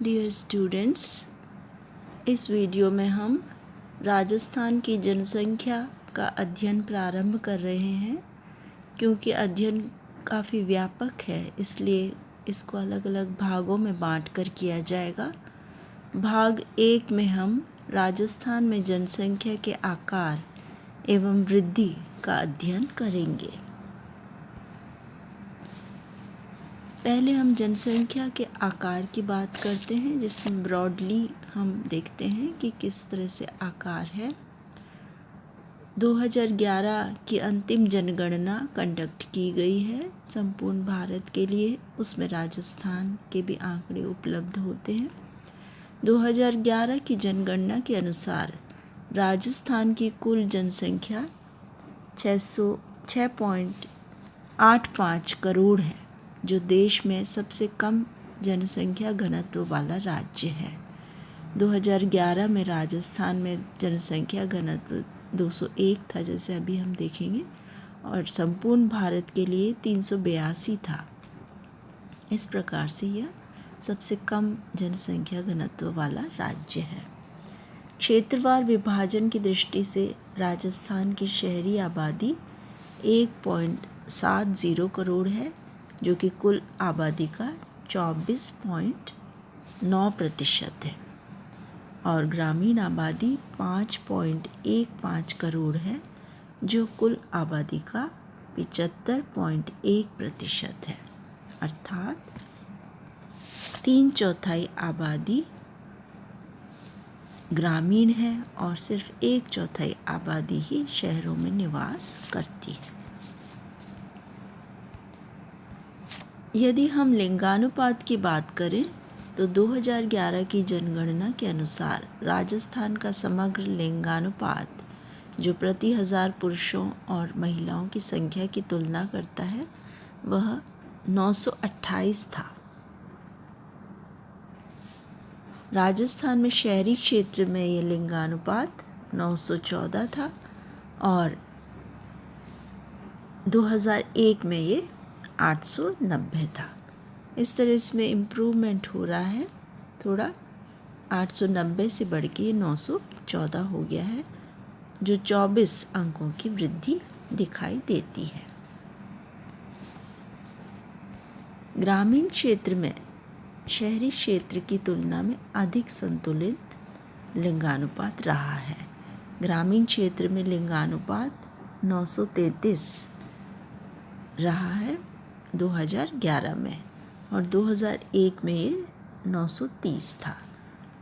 Dear students, इस video में हम राजस्थान की जनसंख्या का अध्ययन प्रारंभ कर रहे हैं। क्योंकि अध्ययन काफ़ी व्यापक है, इसलिए इसको अलग अलग भागों में बांटकर किया जाएगा। भाग 1 में हम राजस्थान में जनसंख्या के आकार एवं वृद्धि का अध्ययन करेंगे। पहले हम जनसंख्या के आकार की बात करते हैं, जिसमें ब्रॉडली हम देखते हैं कि किस तरह से आकार है। 2011 की अंतिम जनगणना कंडक्ट की गई है संपूर्ण भारत के लिए। उसमें राजस्थान के भी आंकड़े उपलब्ध होते हैं। 2011 की जनगणना के अनुसार राजस्थान की कुल जनसंख्या 6.85 करोड़ है, जो देश में सबसे कम जनसंख्या घनत्व वाला राज्य है। 2011 में राजस्थान में जनसंख्या घनत्व 201 था, जैसे अभी हम देखेंगे, और संपूर्ण भारत के लिए 382 था। इस प्रकार से यह सबसे कम जनसंख्या घनत्व वाला राज्य है। क्षेत्रवार विभाजन की दृष्टि से राजस्थान की शहरी आबादी 1.70 करोड़ है, जो कि कुल आबादी का 24.9% है, और ग्रामीण आबादी 5.15 करोड़ है, जो कुल आबादी का 75.1% है। अर्थात 3/4 आबादी ग्रामीण है और सिर्फ 1/4 आबादी ही शहरों में निवास करती है। यदि हम लिंगानुपात की बात करें तो 2011 की जनगणना के अनुसार राजस्थान का समग्र लिंगानुपात, जो प्रति 1000 पुरुषों और महिलाओं की संख्या की तुलना करता है, वह 928 था। राजस्थान में शहरी क्षेत्र में यह लिंगानुपात 914 था और 2001 में ये 890 था। इस तरह इसमें इम्प्रूवमेंट हो रहा है थोड़ा। 890 से बढ़ के 914 हो गया है, जो 24 अंकों की वृद्धि दिखाई देती है। ग्रामीण क्षेत्र में शहरी क्षेत्र की तुलना में अधिक संतुलित लिंगानुपात रहा है। ग्रामीण क्षेत्र में लिंगानुपात 933 रहा है 2011 में, और 2001 में ये 930 था।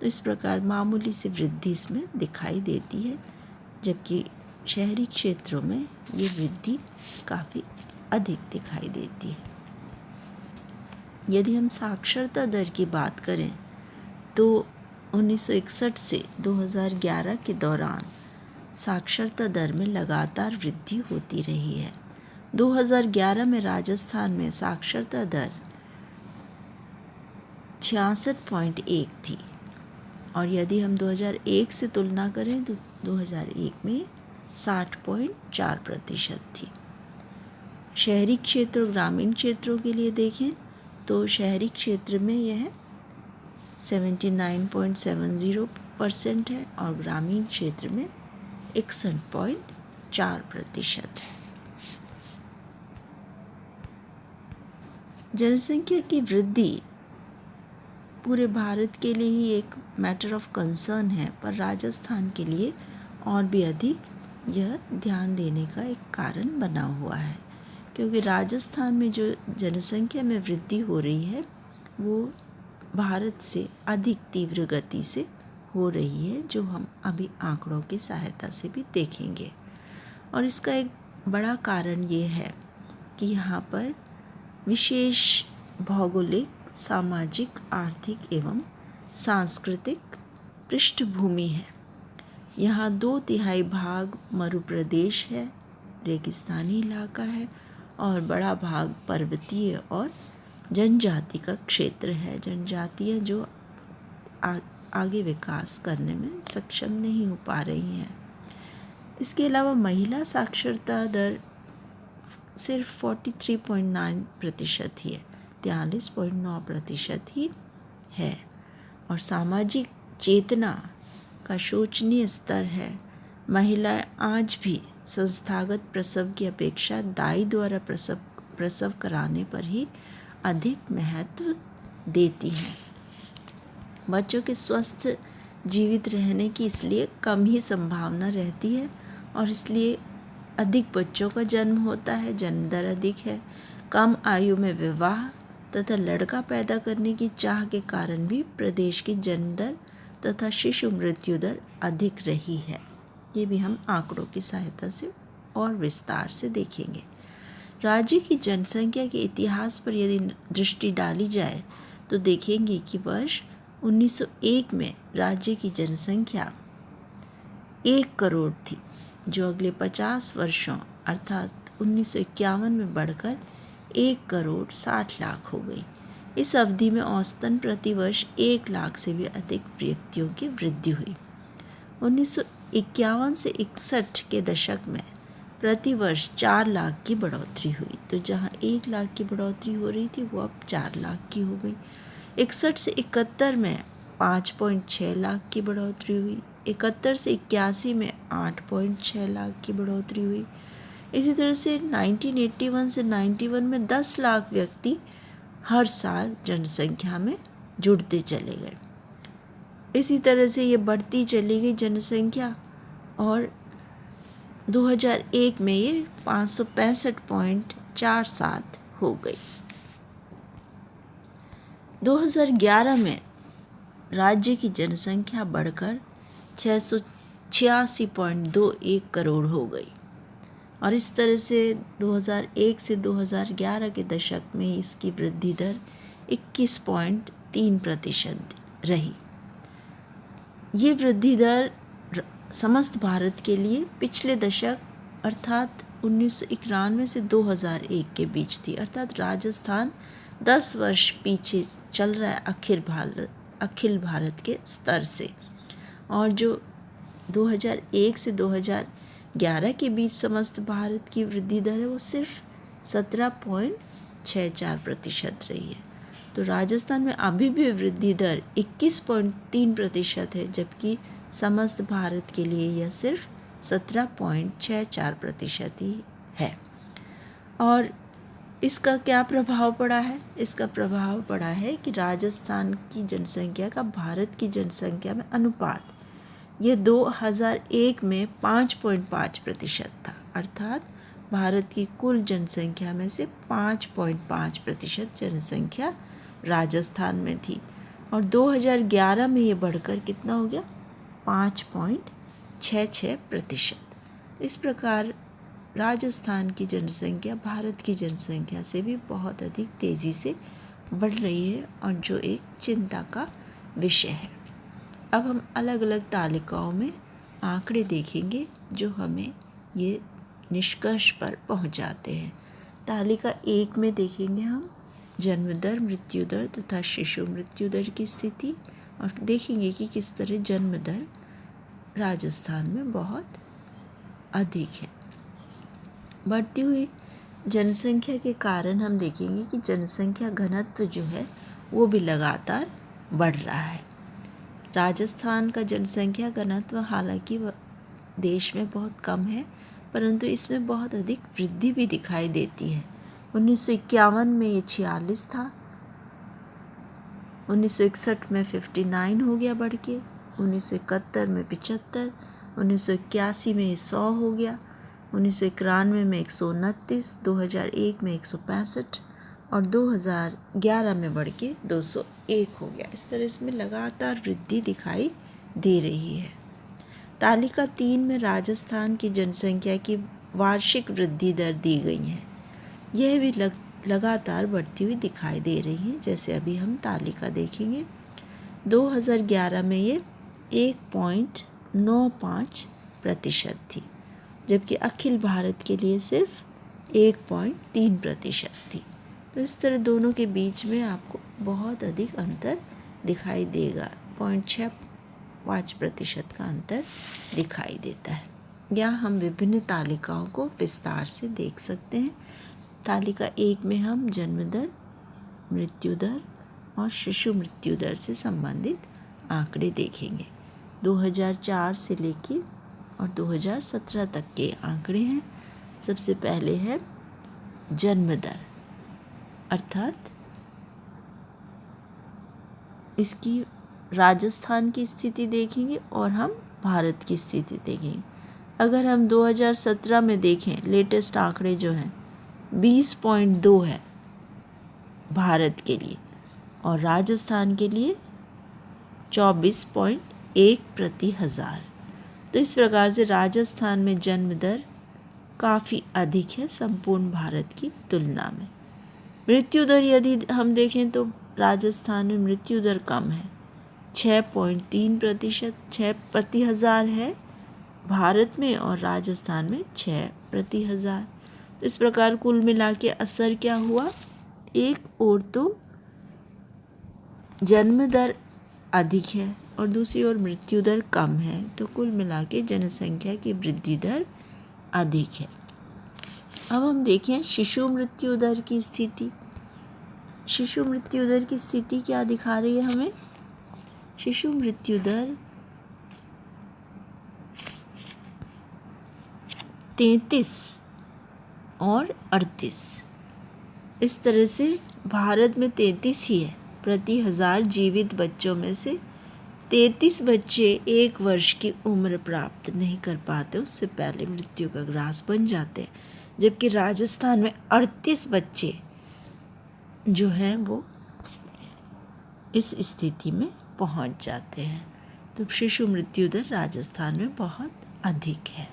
तो इस प्रकार मामूली सी वृद्धि इसमें दिखाई देती है, जबकि शहरी क्षेत्रों में ये वृद्धि काफ़ी अधिक दिखाई देती है। यदि हम साक्षरता दर की बात करें तो 1961 से 2011 के दौरान साक्षरता दर में लगातार वृद्धि होती रही है। 2011 में राजस्थान में साक्षरता दर 66.1 थी, और यदि हम 2001 से तुलना करें तो 2001 में 60.4% थी। शहरी क्षेत्र और ग्रामीण क्षेत्रों के लिए देखें तो शहरी क्षेत्र में यह 79.70% है और ग्रामीण क्षेत्र में 61.4% है। जनसंख्या की वृद्धि पूरे भारत के लिए ही एक मैटर ऑफ कंसर्न है, पर राजस्थान के लिए और भी अधिक यह ध्यान देने का एक कारण बना हुआ है, क्योंकि राजस्थान में जो जनसंख्या में वृद्धि हो रही है वो भारत से अधिक तीव्र गति से हो रही है, जो हम अभी आंकड़ों की सहायता से भी देखेंगे। और इसका एक बड़ा कारण ये है कि यहाँ पर विशेष भौगोलिक, सामाजिक, आर्थिक एवं सांस्कृतिक पृष्ठभूमि है। यहाँ 2/3 भाग मरुप्रदेश है, रेगिस्तानी इलाका है, और बड़ा भाग पर्वतीय और जनजाति का क्षेत्र है। जनजातियाँ जो आगे विकास करने में सक्षम नहीं हो पा रही हैं। इसके अलावा महिला साक्षरता दर सिर्फ 43.9% ही है, 43.9% ही है। और सामाजिक चेतना का शोचनीय स्तर है। महिलाएं आज भी संस्थागत प्रसव की अपेक्षा दाई द्वारा प्रसव कराने पर ही अधिक महत्व देती हैं। बच्चों के स्वस्थ जीवित रहने की इसलिए कम ही संभावना रहती है और इसलिए अधिक बच्चों का जन्म होता है, जन्म दर अधिक है। कम आयु में विवाह तथा लड़का पैदा करने की चाह के कारण भी प्रदेश की जन्म दर तथा शिशु मृत्यु दर अधिक रही है। ये भी हम आंकड़ों की सहायता से और विस्तार से देखेंगे। राज्य की जनसंख्या के इतिहास पर यदि दृष्टि डाली जाए तो देखेंगे कि वर्ष 1901 में राज्य की जनसंख्या 1 करोड़ थी, जो अगले 50 वर्षों अर्थात 1951 में बढ़कर 1 करोड़ 60 लाख हो गई। इस अवधि में औसतन प्रति वर्ष 1 लाख से भी अधिक व्यक्तियों की वृद्धि हुई। 1951 से 61 के दशक में प्रति वर्ष 4 लाख की बढ़ोतरी हुई। तो जहां 1 लाख की बढ़ोतरी हो रही थी वो अब 4 लाख की हो गई। 61 से 71 में 5.6 लाख की बढ़ोतरी हुई। 71 से 81 में 8.6 लाख की बढ़ोतरी हुई। इसी तरह से 1981 से 91 में 10 लाख व्यक्ति हर साल जनसंख्या में जुड़ते चले गए। इसी तरह से ये बढ़ती चली गई जनसंख्या और 2001 में ये 565.47 हो गई। 2011 में राज्य की जनसंख्या बढ़कर 686.21 करोड़ हो गई और इस तरह से 2001 से 2011 के दशक में इसकी वृद्धि दर 21.3% रही। ये वृद्धि दर समस्त भारत के लिए पिछले दशक अर्थात 1991 से 2001 के बीच थी, अर्थात राजस्थान 10 वर्ष पीछे चल रहा है अखिल भारत के स्तर से। और जो 2001 से 2011 के बीच समस्त भारत की वृद्धि दर है वो सिर्फ 17.64% रही है। तो राजस्थान में अभी भी वृद्धि दर 21.3% है, जबकि समस्त भारत के लिए यह सिर्फ 17.64% ही है। और इसका क्या प्रभाव पड़ा है? इसका प्रभाव पड़ा है कि राजस्थान की जनसंख्या का भारत की जनसंख्या में अनुपात ये 2001 में 5.5% था, अर्थात भारत की कुल जनसंख्या में से 5.5% जनसंख्या राजस्थान में थी और 2011 में ये बढ़कर कितना हो गया 5.66%। इस प्रकार राजस्थान की जनसंख्या भारत की जनसंख्या से भी बहुत अधिक तेज़ी से बढ़ रही है और जो एक चिंता का विषय है। अब हम अलग अलग तालिकाओं में आंकड़े देखेंगे जो हमें ये निष्कर्ष पर पहुंचाते हैं। तालिका 1 में देखेंगे हम जन्म दर, मृत्यु दर तथा शिशु मृत्यु दर की स्थिति और देखेंगे कि किस तरह जन्म दर राजस्थान में बहुत अधिक है। बढ़ती हुई जनसंख्या के कारण हम देखेंगे कि जनसंख्या घनत्व जो है वो भी लगातार बढ़ रहा है। राजस्थान का जनसंख्या घनत्व हालांकि देश में बहुत कम है, परंतु इसमें बहुत अधिक वृद्धि भी दिखाई देती है। 1951 में ये 46 था, 1961 में 59 हो गया बढ़ के, 1971 में 75, 1981 में 100 हो गया, 1991 में 129, 2001 में 165 और 2011 में बढ़ के 201 हो गया। इस तरह इसमें लगातार वृद्धि दिखाई दे रही है। तालिका 3 में राजस्थान की जनसंख्या की वार्षिक वृद्धि दर दी गई है। यह भी लगातार बढ़ती हुई दिखाई दे रही है। जैसे अभी हम तालिका देखेंगे 2011 में ये 1.95% थी, जबकि अखिल भारत के लिए सिर्फ 1.3% थी। तो इस तरह दोनों के बीच में आपको बहुत अधिक अंतर दिखाई देगा, 0.65% का अंतर दिखाई देता है। या हम विभिन्न तालिकाओं को विस्तार से देख सकते हैं। तालिका 1 में हम जन्म दर, मृत्यु दर और शिशु मृत्यु दर से संबंधित आंकड़े देखेंगे। 2004 से लेके और 2017 तक के आंकड़े हैं। सबसे पहले है जन्म दर, अर्थात इसकी राजस्थान की स्थिति देखेंगे और हम भारत की स्थिति देखेंगे। अगर हम 2017 में देखें, लेटेस्ट आंकड़े जो हैं 20.2 है भारत के लिए और राजस्थान के लिए 24.1 प्रति हज़ार। तो इस प्रकार से राजस्थान में जन्म दर काफ़ी अधिक है संपूर्ण भारत की तुलना में। मृत्यु दर यदि हम देखें तो राजस्थान में मृत्यु दर कम है, 6.3%, 6 प्रति हज़ार है भारत में और राजस्थान में 6 प्रति हज़ार। तो इस प्रकार कुल मिला के असर क्या हुआ, एक ओर तो जन्म दर अधिक है और दूसरी ओर मृत्यु दर कम है, तो कुल मिला के जनसंख्या की वृद्धि दर अधिक है। अब हम देखें शिशु मृत्यु दर की स्थिति। शिशु मृत्यु दर की स्थिति क्या दिखा रही है हमें? शिशु मृत्यु दर 33 और 38, इस तरह से भारत में 33 ही है। प्रति हज़ार जीवित बच्चों में से 33 बच्चे 1 वर्ष की उम्र प्राप्त नहीं कर पाते, उससे पहले मृत्यु का ग्रास बन जाते हैं, जबकि राजस्थान में 38 बच्चे जो हैं वो इस स्थिति में पहुंच जाते हैं। तो शिशु मृत्यु दर राजस्थान में बहुत अधिक है।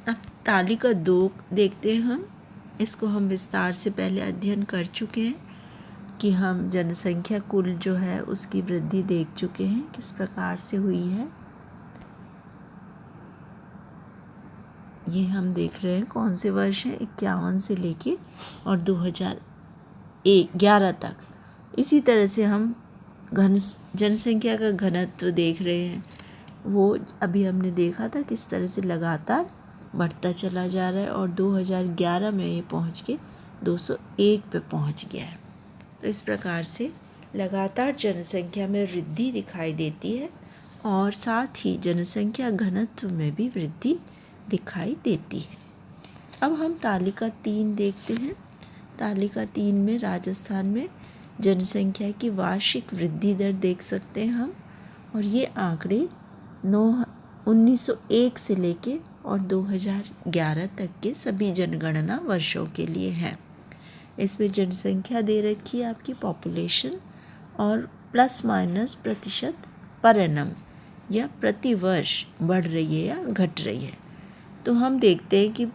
अब तालिका 2 देखते हैं हम। इसको हम विस्तार से पहले अध्ययन कर चुके हैं कि हम जनसंख्या कुल जो है उसकी वृद्धि देख चुके हैं किस प्रकार से हुई है। ये हम देख रहे हैं कौन से वर्ष है, 51 से लेके और 2011 तक। इसी तरह से हम जनसंख्या का घनत्व देख रहे हैं, वो अभी हमने देखा था किस तरह से लगातार बढ़ता चला जा रहा है और 2011 में ये पहुंच के 201 पे पहुंच गया है। तो इस प्रकार से लगातार जनसंख्या में वृद्धि दिखाई देती है और साथ ही जनसंख्या घनत्व में भी वृद्धि दिखाई देती है। अब हम तालिका 3 देखते हैं। तालिका 3 में राजस्थान में जनसंख्या की वार्षिक वृद्धि दर देख सकते हैं हम, और ये आंकड़े 1901 से लेके और 2011 तक के सभी जनगणना वर्षों के लिए हैं। इसमें जनसंख्या दे रखी है आपकी पॉपुलेशन और प्लस माइनस प्रतिशत पर एनम या प्रति वर्ष बढ़ रही है या घट रही है। तो हम देखते हैं कि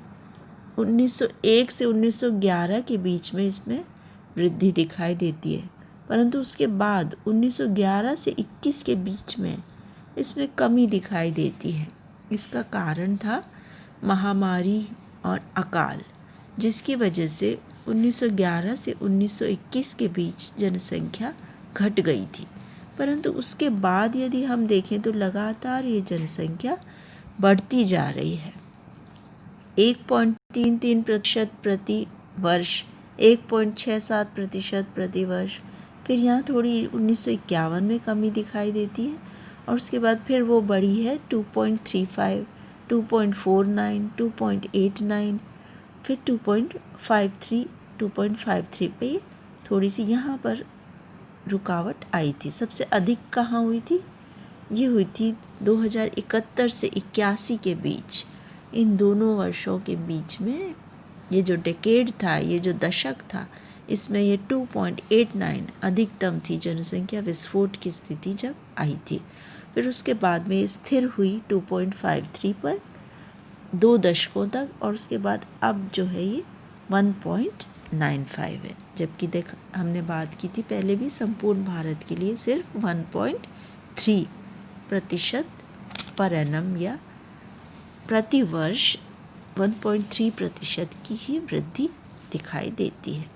1901 से 1911 के बीच में इसमें वृद्धि दिखाई देती है, परंतु उसके बाद 1911 से 21 के बीच में इसमें कमी दिखाई देती है। इसका कारण था महामारी और अकाल, जिसकी वजह से 1911 से 1921 के बीच जनसंख्या घट गई थी। परंतु उसके बाद यदि हम देखें तो लगातार ये जनसंख्या बढ़ती जा रही है। 1.33% प्रति वर्ष, 1.67% प्रति वर्ष, फिर यहाँ थोड़ी 1951 में कमी दिखाई देती है और उसके बाद फिर वो बढ़ी है 2.35, 2.49, 2.89, फिर 2.53 पे थोड़ी सी यहाँ पर रुकावट आई थी। सबसे अधिक कहाँ हुई थी? ये हुई थी 2071 से 81 के बीच। इन दोनों वर्षों के बीच में ये जो डेकेड था, ये जो दशक था, इसमें ये 2.89 अधिकतम थी जनसंख्या विस्फोट की स्थिति जब आई थी। फिर उसके बाद में स्थिर हुई 2.53 पर 2 दशकों तक और उसके बाद अब जो है ये 1.95 है। जबकि हमने बात की थी पहले भी संपूर्ण भारत के लिए सिर्फ 1.3% पर एनम या प्रति वर्ष 1.3% की ही वृद्धि दिखाई देती है।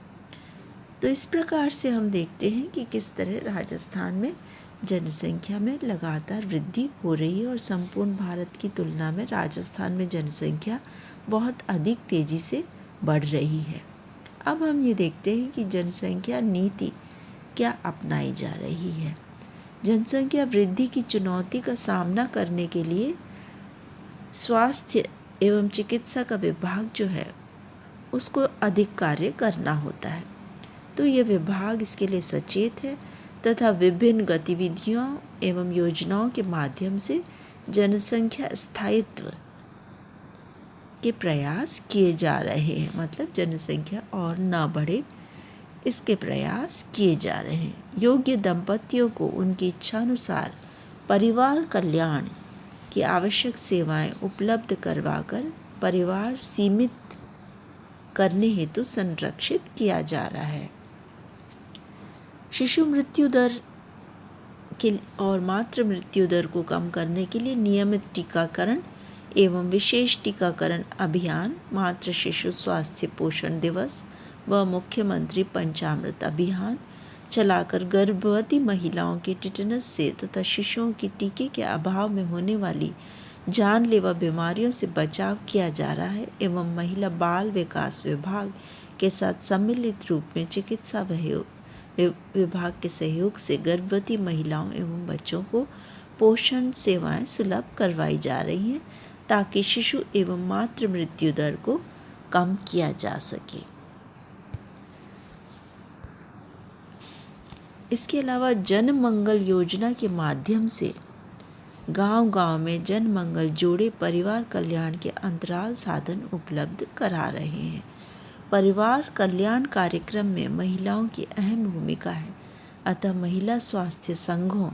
तो इस प्रकार से हम देखते हैं कि किस तरह राजस्थान में जनसंख्या में लगातार वृद्धि हो रही है और संपूर्ण भारत की तुलना में राजस्थान में जनसंख्या बहुत अधिक तेज़ी से बढ़ रही है। अब हम ये देखते हैं कि जनसंख्या नीति क्या अपनाई जा रही है। जनसंख्या वृद्धि की चुनौती का सामना करने के लिए स्वास्थ्य एवं चिकित्सा का विभाग जो है उसको अधिक कार्य करना होता है। तो यह विभाग इसके लिए सचेत है तथा विभिन्न गतिविधियों एवं योजनाओं के माध्यम से जनसंख्या स्थायित्व के प्रयास किए जा रहे हैं। मतलब जनसंख्या और न बढ़े इसके प्रयास किए जा रहे हैं। योग्य दंपतियों को उनकी इच्छानुसार परिवार कल्याण की आवश्यक सेवाएं उपलब्ध करवाकर परिवार सीमित करने हेतु संरक्षित किया जा रहा है। शिशु मृत्यु दर के और मातृ मृत्यु दर को कम करने के लिए नियमित टीकाकरण एवं विशेष टीकाकरण अभियान, मातृ शिशु स्वास्थ्य पोषण दिवस व मुख्यमंत्री पंचामृत अभियान चलाकर गर्भवती महिलाओं की टिटनस से तथा शिशुओं की टीके के अभाव में होने वाली जानलेवा बीमारियों से बचाव किया जा रहा है एवं महिला बाल विकास विभाग के साथ सम्मिलित रूप में चिकित्सा विभाग के सहयोग से गर्भवती महिलाओं एवं बच्चों को पोषण सेवाएं सुलभ करवाई जा रही हैं ताकि शिशु एवं मातृ मृत्यु दर को कम किया जा सके। इसके अलावा जन मंगल योजना के माध्यम से गांव-गांव में जन मंगल जोड़े परिवार कल्याण के अंतराल साधन उपलब्ध करा रहे हैं। परिवार कल्याण कार्यक्रम में महिलाओं की अहम भूमिका है, अतः महिला स्वास्थ्य संघों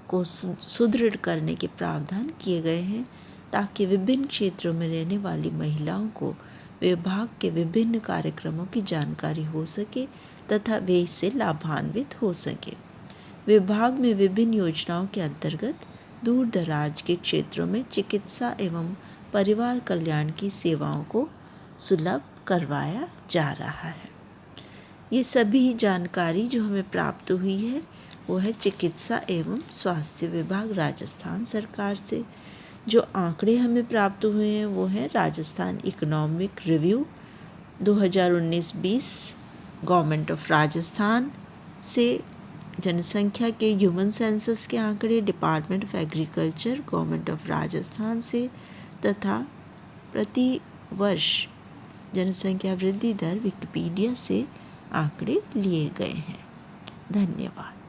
को सुदृढ़ करने के प्रावधान किए गए हैं ताकि विभिन्न क्षेत्रों में रहने वाली महिलाओं को विभाग के विभिन्न कार्यक्रमों की जानकारी हो सके तथा वे इससे लाभान्वित हो सके। विभाग में विभिन्न योजनाओं के अंतर्गत दूर दराज के क्षेत्रों में चिकित्सा एवं परिवार कल्याण की सेवाओं को सुलभ करवाया जा रहा है। ये सभी जानकारी जो हमें प्राप्त हुई है वो है चिकित्सा एवं स्वास्थ्य विभाग राजस्थान सरकार से। जो आंकड़े हमें प्राप्त हुए हैं वो है Rajasthan economic review 2019-20 government of Rajasthan से, जनसंख्या के ह्यूमन सेंसस के आंकड़े department of agriculture government of Rajasthan से तथा प्रति वर्ष जनसंख्या वृद्धि दर विकिपीडिया से आंकड़े लिए गए हैं। धन्यवाद।